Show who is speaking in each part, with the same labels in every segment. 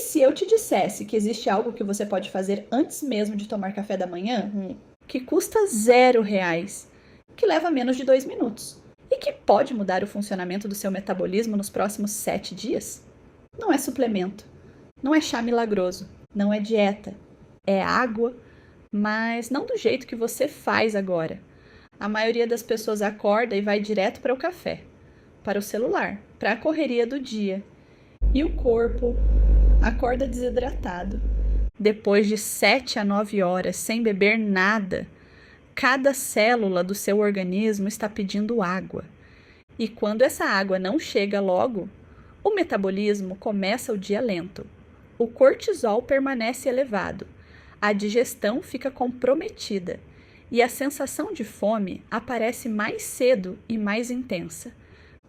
Speaker 1: se eu te dissesse que existe algo que você pode fazer antes mesmo de tomar café da manhã, que custa R$0, que leva menos de 2 minutos e que pode mudar o funcionamento do seu metabolismo nos próximos 7 dias? Não é suplemento, não é chá milagroso, não é dieta, é água, mas não do jeito que você faz agora. A maioria das pessoas acorda e vai direto para o café, para o celular, para a correria do dia. E o corpo acorda desidratado. Depois de 7 a 9 horas sem beber nada, cada célula do seu organismo está pedindo água. E quando essa água não chega logo, o metabolismo começa o dia lento. O cortisol permanece elevado, a digestão fica comprometida e a sensação de fome aparece mais cedo e mais intensa.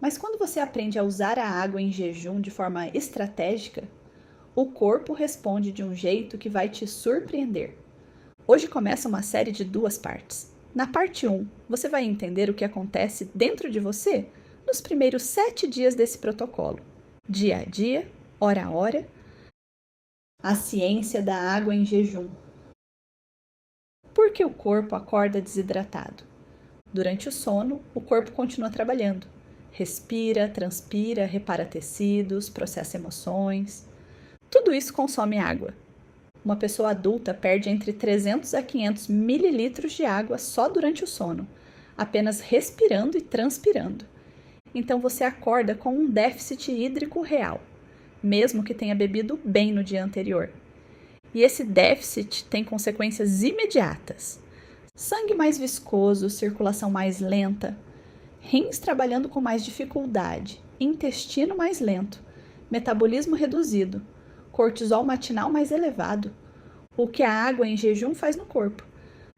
Speaker 1: Mas quando você aprende a usar a água em jejum de forma estratégica, o corpo responde de um jeito que vai te surpreender. Hoje começa uma série de 2 partes. Na parte 1, você vai entender o que acontece dentro de você nos primeiros 7 dias desse protocolo. Dia a dia, hora a hora, a ciência da água em jejum. Por que o corpo acorda desidratado? Durante o sono, o corpo continua trabalhando. Respira, transpira, repara tecidos, processa emoções. Tudo isso consome água. Uma pessoa adulta perde entre 300 a 500 mililitros de água só durante o sono, apenas respirando e transpirando. Então você acorda com um déficit hídrico real, mesmo que tenha bebido bem no dia anterior. E esse déficit tem consequências imediatas. Sangue mais viscoso, circulação mais lenta, rins trabalhando com mais dificuldade, intestino mais lento, metabolismo reduzido, cortisol matinal mais elevado. O que a água em jejum faz no corpo?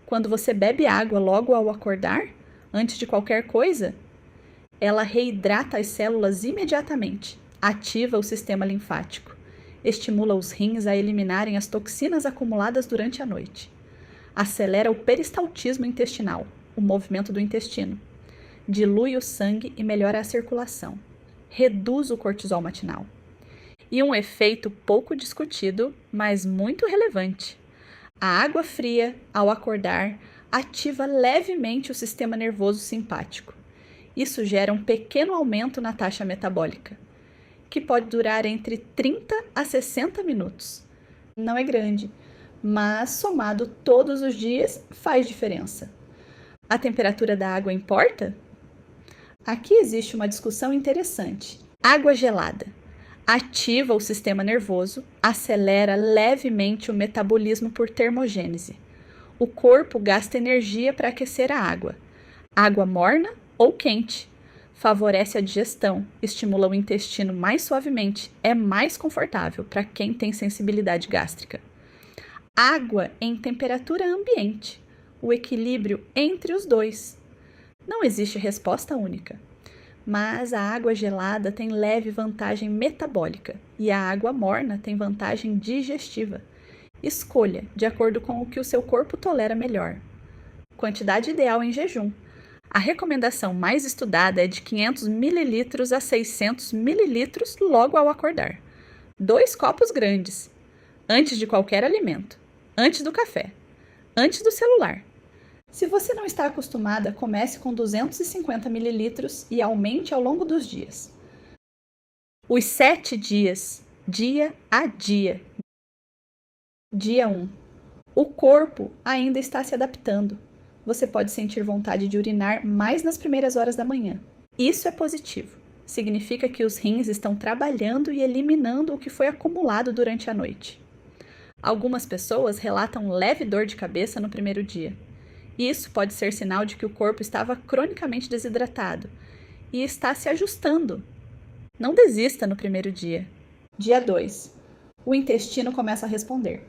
Speaker 1: Quando você bebe água logo ao acordar, antes de qualquer coisa, ela reidrata as células imediatamente, ativa o sistema linfático, estimula os rins a eliminarem as toxinas acumuladas durante a noite, acelera o peristaltismo intestinal, o movimento do intestino, dilui o sangue e melhora a circulação, reduz o cortisol matinal. E um efeito pouco discutido, mas muito relevante. A água fria, ao acordar, ativa levemente o sistema nervoso simpático. Isso gera um pequeno aumento na taxa metabólica, que pode durar entre 30 a 60 minutos. Não é grande, mas somado todos os dias faz diferença. A temperatura da água importa? Aqui existe uma discussão interessante. Água gelada ativa o sistema nervoso, acelera levemente o metabolismo por termogênese. O corpo gasta energia para aquecer a água. Água morna ou quente favorece a digestão, estimula o intestino mais suavemente, é mais confortável para quem tem sensibilidade gástrica. Água em temperatura ambiente, o equilíbrio entre os dois. Não existe resposta única. Mas a água gelada tem leve vantagem metabólica e a água morna tem vantagem digestiva. Escolha de acordo com o que o seu corpo tolera melhor. Quantidade ideal em jejum. A recomendação mais estudada é de 500 ml a 600 ml logo ao acordar. 2 copos grandes, antes de qualquer alimento, antes do café, antes do celular. Se você não está acostumada, comece com 250 ml e aumente ao longo dos dias. Os 7 dias, dia a dia. Dia 1. O corpo ainda está se adaptando. Você pode sentir vontade de urinar mais nas primeiras horas da manhã. Isso é positivo. Significa que os rins estão trabalhando e eliminando o que foi acumulado durante a noite. Algumas pessoas relatam leve dor de cabeça no primeiro dia. Isso pode ser sinal de que o corpo estava cronicamente desidratado e está se ajustando. Não desista no primeiro dia. Dia 2. O intestino começa a responder.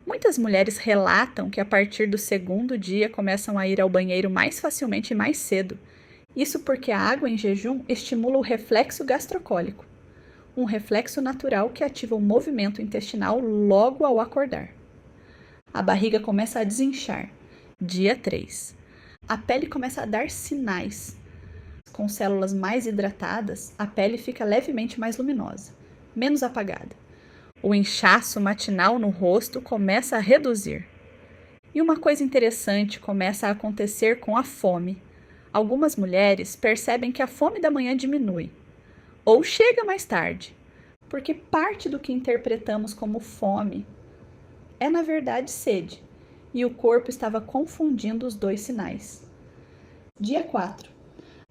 Speaker 1: Muitas mulheres relatam que a partir do segundo dia começam a ir ao banheiro mais facilmente e mais cedo. Isso porque a água em jejum estimula o reflexo gastrocólico, um reflexo natural que ativa o movimento intestinal logo ao acordar. A barriga começa a desinchar. Dia 3. A pele começa a dar sinais. Com células mais hidratadas, a pele fica levemente mais luminosa, menos apagada. O inchaço matinal no rosto começa a reduzir. E uma coisa interessante começa a acontecer com a fome. Algumas mulheres percebem que a fome da manhã diminui, ou chega mais tarde, porque parte do que interpretamos como fome é, na verdade, sede, e o corpo estava confundindo os dois sinais. Dia 4.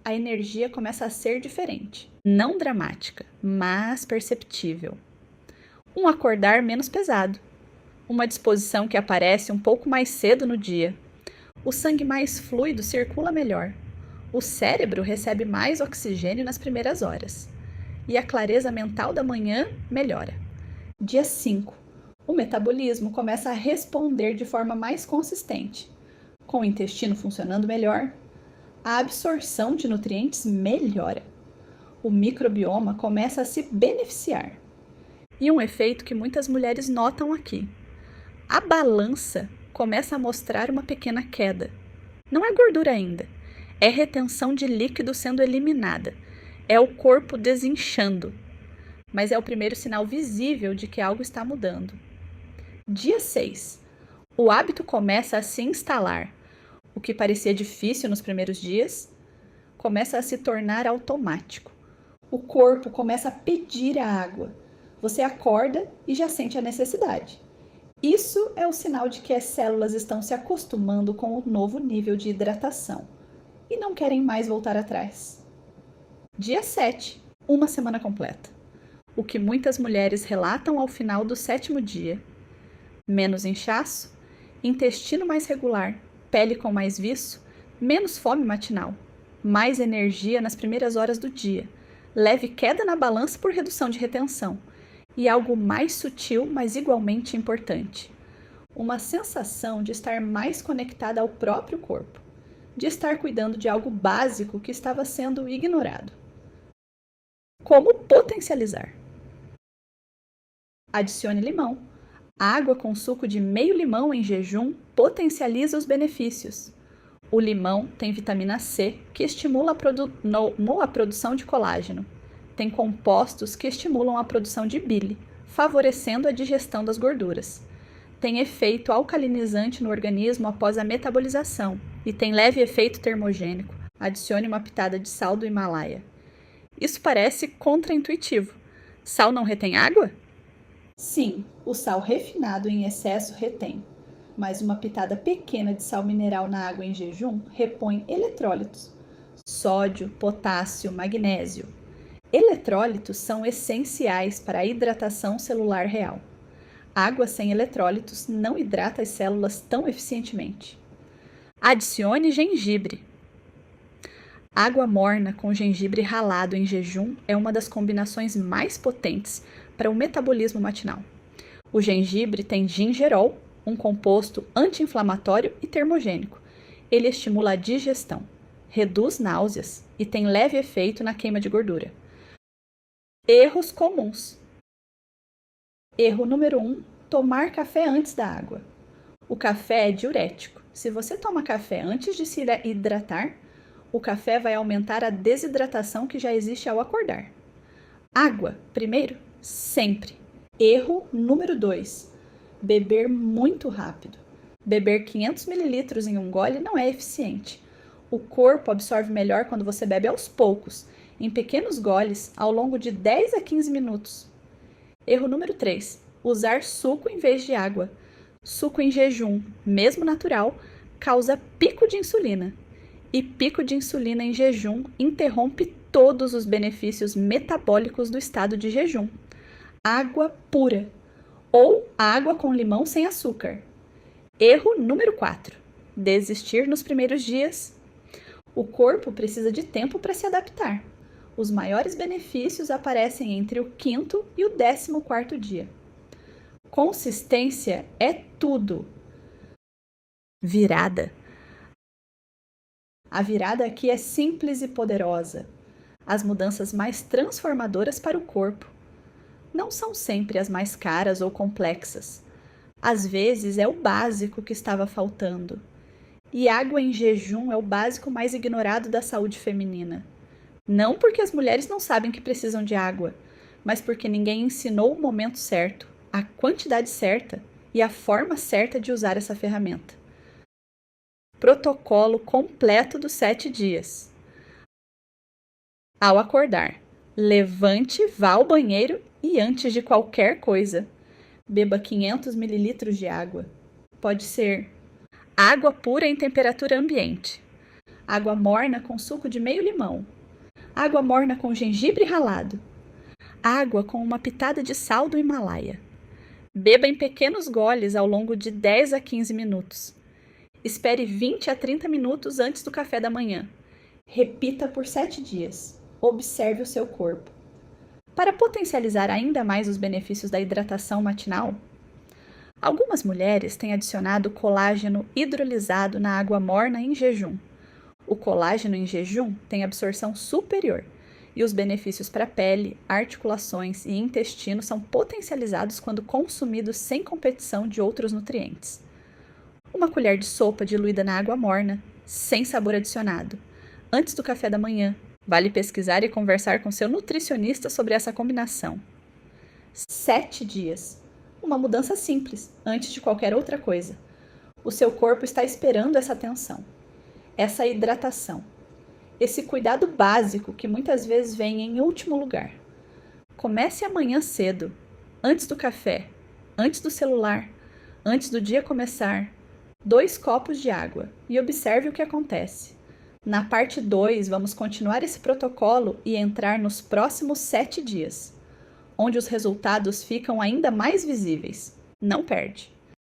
Speaker 1: A energia começa a ser diferente, não dramática, mas perceptível. Um acordar menos pesado, uma disposição que aparece um pouco mais cedo no dia. O sangue mais fluido circula melhor. O cérebro recebe mais oxigênio nas primeiras horas. E a clareza mental da manhã melhora. Dia 5. O metabolismo começa a responder de forma mais consistente. Com o intestino funcionando melhor, a absorção de nutrientes melhora. O microbioma começa a se beneficiar. E um efeito que muitas mulheres notam aqui. A balança começa a mostrar uma pequena queda. Não é gordura ainda, é retenção de líquido sendo eliminada. É o corpo desinchando. Mas é o primeiro sinal visível de que algo está mudando. Dia 6. O hábito começa a se instalar. O que parecia difícil nos primeiros dias começa a se tornar automático. O corpo começa a pedir a água. Você acorda e já sente a necessidade. Isso é o sinal de que as células estão se acostumando com o novo nível de hidratação e não querem mais voltar atrás. Dia 7. Uma semana completa. O que muitas mulheres relatam ao final do 7º dia. Menos inchaço, intestino mais regular, pele com mais viço, menos fome matinal, mais energia nas primeiras horas do dia, leve queda na balança por redução de retenção e algo mais sutil, mas igualmente importante. Uma sensação de estar mais conectada ao próprio corpo, de estar cuidando de algo básico que estava sendo ignorado. Como potencializar? Adicione limão. Água com suco de meio limão em jejum potencializa os benefícios. O limão tem vitamina C, que estimula a produção de colágeno. Tem compostos que estimulam a produção de bile, favorecendo a digestão das gorduras. Tem efeito alcalinizante no organismo após a metabolização e tem leve efeito termogênico. Adicione uma pitada de sal do Himalaia. Isso parece contraintuitivo. Sal não retém água? Sim, o sal refinado em excesso retém, mas uma pitada pequena de sal mineral na água em jejum repõe eletrólitos, sódio, potássio, magnésio. Eletrólitos são essenciais para a hidratação celular real. Água sem eletrólitos não hidrata as células tão eficientemente. Adicione gengibre. Água morna com gengibre ralado em jejum é uma das combinações mais potentes para o metabolismo matinal. O gengibre tem gingerol, um composto anti-inflamatório e termogênico. Ele estimula a digestão, reduz náuseas e tem leve efeito na queima de gordura. Erros comuns. Erro número 1. Tomar café antes da água. O café é diurético. Se você toma café antes de se hidratar, o café vai aumentar a desidratação que já existe ao acordar. Água, primeiro, sempre. Erro número 2. Beber muito rápido. Beber 500 ml em um gole não é eficiente. O corpo absorve melhor quando você bebe aos poucos, em pequenos goles, ao longo de 10 a 15 minutos. Erro número 3. Usar suco em vez de água. Suco em jejum, mesmo natural, causa pico de insulina. E pico de insulina em jejum interrompe todos os benefícios metabólicos do estado de jejum. Água pura ou água com limão sem açúcar. Erro número 4. Desistir nos primeiros dias. O corpo precisa de tempo para se adaptar. Os maiores benefícios aparecem entre o 5º e o 14º dia. Consistência é tudo. Virada. A virada aqui é simples e poderosa. As mudanças mais transformadoras para o corpo. Não são sempre as mais caras ou complexas. Às vezes é o básico que estava faltando. E água em jejum é o básico mais ignorado da saúde feminina. Não porque as mulheres não sabem que precisam de água, mas porque ninguém ensinou o momento certo, a quantidade certa e a forma certa de usar essa ferramenta. Protocolo completo dos 7 dias. Ao acordar, levante, vá ao banheiro e antes de qualquer coisa, beba 500 ml de água. Pode ser água pura em temperatura ambiente, água morna com suco de meio limão, água morna com gengibre ralado, água com uma pitada de sal do Himalaia. Beba em pequenos goles ao longo de 10 a 15 minutos. Espere 20 a 30 minutos antes do café da manhã. Repita por 7 dias. Observe o seu corpo. Para potencializar ainda mais os benefícios da hidratação matinal, algumas mulheres têm adicionado colágeno hidrolisado na água morna em jejum. O colágeno em jejum tem absorção superior e os benefícios para a pele, articulações e intestino são potencializados quando consumidos sem competição de outros nutrientes. Uma colher de sopa diluída na água morna, sem sabor adicionado, antes do café da manhã. Vale pesquisar e conversar com seu nutricionista sobre essa combinação. 7 dias. Uma mudança simples, antes de qualquer outra coisa. O seu corpo está esperando essa atenção, essa hidratação, esse cuidado básico que muitas vezes vem em último lugar. Comece amanhã cedo, antes do café, antes do celular, antes do dia começar. 2 copos de água e observe o que acontece. Na parte 2, vamos continuar esse protocolo e entrar nos próximos 7 dias, onde os resultados ficam ainda mais visíveis. Não perde!